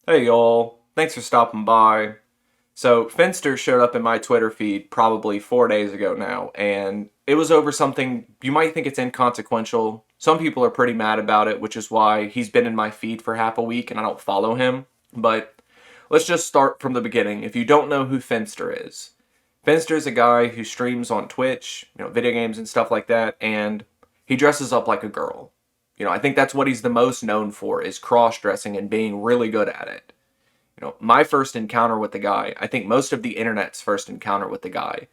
Hey y'all, thanks for stopping by. So, Finster showed up in my Twitter feed probably 4 days ago now, and it was over something you might think it's inconsequential. Some people are pretty mad about it, which is why he's been in my feed for half a week and I don't follow him. But let's just start from the beginning. If you don't know who Finster is, Finster is a guy who streams on Twitch, video games and stuff like that, and he dresses up like a girl. I think that's what he's the most known for is cross-dressing and being really good at it. My first encounter with the guy, I think most of the internet's first encounter with the guy,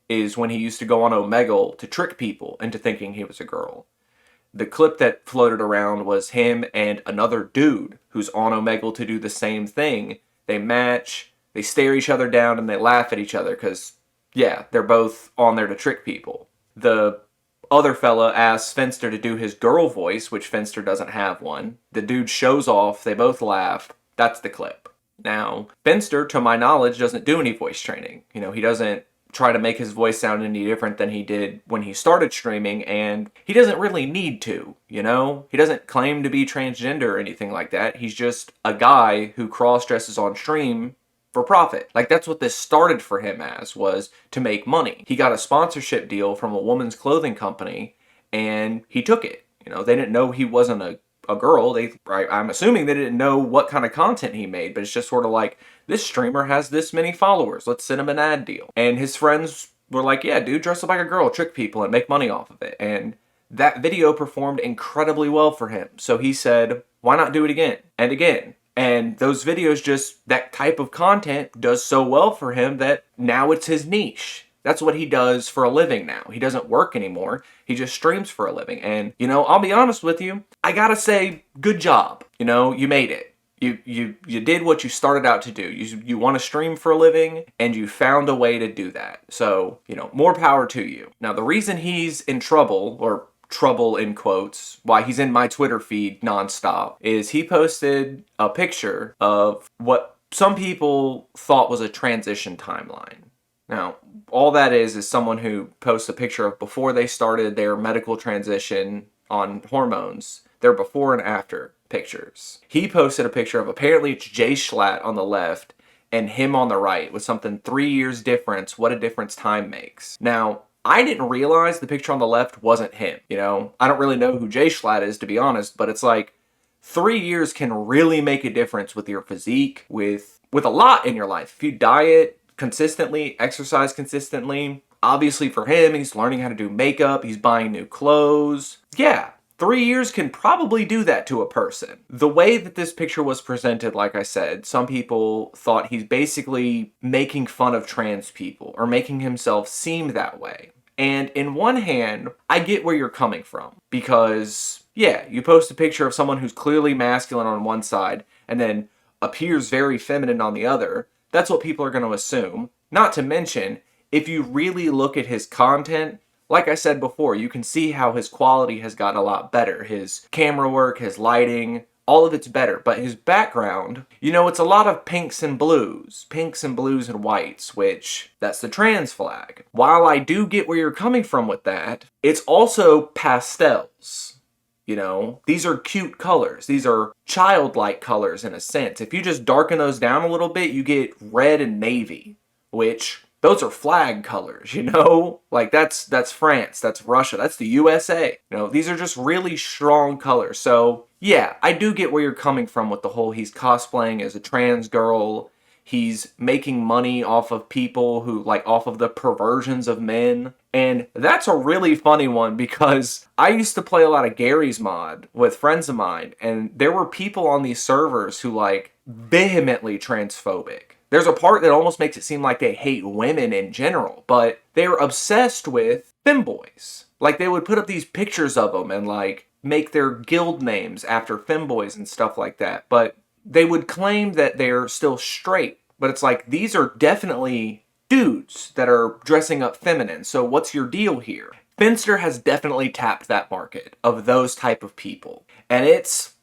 is when he used to go on Omegle to trick people into thinking he was a girl. The clip that floated around was him and another dude who's on Omegle to do the same thing. They match, they stare each other down, and they laugh at each other because, yeah, they're both on there to trick people. The other fella asks Finster to do his girl voice, which Finster doesn't have one. The dude shows off, they both laugh. That's the clip. Now, Finster, to my knowledge, doesn't do any voice training. He doesn't try to make his voice sound any different than he did when he started streaming, and he doesn't really need to. He doesn't claim to be transgender or anything like that. He's just a guy who cross-dresses on stream for profit. Like, that's what this started for him as, was to make money. He got a sponsorship deal from a woman's clothing company, and he took it. They didn't know he wasn't a girl. I'm assuming they didn't know what kind of content he made, but it's just sort of like, this streamer has this many followers, let's send him an ad deal. And his friends were like, yeah, dude, dress up like a girl, trick people, and make money off of it. And that video performed incredibly well for him. So he said, why not do it again and again? And those videos, just that type of content does so well for him that now it's his niche. That's what he does for a living now. He doesn't work anymore. He just streams for a living. And, I'll be honest with you, I gotta say, good job. You made it. You did what you started out to do. You want to stream for a living, and you found a way to do that. So, more power to you. Now, the reason he's in trouble, or trouble in quotes, why he's in my Twitter feed nonstop, is he posted a picture of what some people thought was a transition timeline. Now, all that is someone who posts a picture of before they started their medical transition on hormones, their before and after pictures. He posted a picture of, apparently it's Jay Schlatt on the left and him on the right, with something 3 years difference, what a difference time makes. Now, I didn't realize the picture on the left wasn't him, I don't really know who Jay Schlatt is, to be honest, but it's like, 3 years can really make a difference with your physique, with a lot in your life. If you diet consistently, exercise consistently. Obviously for him, he's learning how to do makeup, he's buying new clothes. Yeah, 3 years can probably do that to a person. The way that this picture was presented, like I said, some people thought he's basically making fun of trans people, or making himself seem that way. And in one hand, I get where you're coming from, because, yeah, you post a picture of someone who's clearly masculine on one side, and then appears very feminine on the other. That's what people are going to assume. Not to mention, if you really look at his content, like I said before, you can see how his quality has gotten a lot better. His camera work, his lighting, all of it's better. But his background, it's a lot of pinks and blues and whites, which, that's the trans flag. While I do get where you're coming from with that, it's also pastels. These are cute colors. These are childlike colors in a sense. If you just darken those down a little bit, you get red and navy, which those are flag colors, Like that's France, that's Russia, that's the USA. These are just really strong colors. So, yeah, I do get where you're coming from with the whole he's cosplaying as a trans girl. He's making money off of people who, off of the perversions of men. And that's a really funny one, because I used to play a lot of Gary's Mod with friends of mine, and there were people on these servers who, vehemently transphobic. There's a part that almost makes it seem like they hate women in general, but they're obsessed with femboys. They would put up these pictures of them and, make their guild names after femboys and stuff like that. But they would claim that they're still straight. But it's like, these are definitely dudes that are dressing up feminine. So what's your deal here? Finster has definitely tapped that market of those type of people. And it's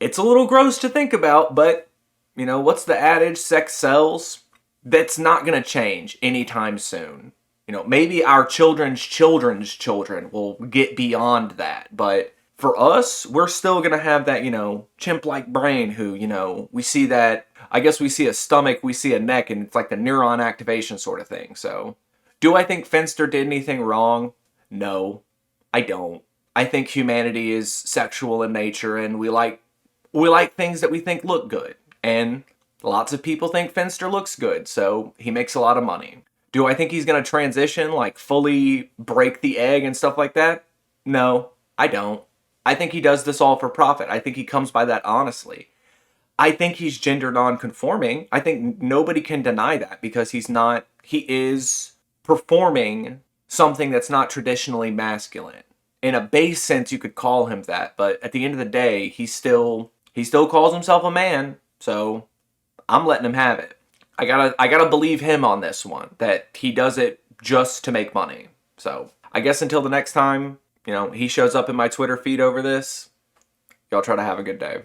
a little gross to think about, but, what's the adage? Sex sells? That's not going to change anytime soon. Maybe our children's children will get beyond that, but for us, we're still going to have that, chimp-like brain who, we see that I guess we see a stomach, we see a neck, and it's like the neuron activation sort of thing. So, do I think Finster did anything wrong? No, I don't. I think humanity is sexual in nature, and we like things that we think look good. And lots of people think Finster looks good, so he makes a lot of money. Do I think he's going to transition, like fully break the egg and stuff like that? No, I don't. I think he does this all for profit. I think he comes by that honestly. I think he's gender non-conforming. I think nobody can deny that because he is performing something that's not traditionally masculine. In a base sense, you could call him that, but at the end of the day, he still calls himself a man, so I'm letting him have it. I gotta believe him on this one, that he does it just to make money. So I guess until the next time, he shows up in my Twitter feed over this, y'all try to have a good day.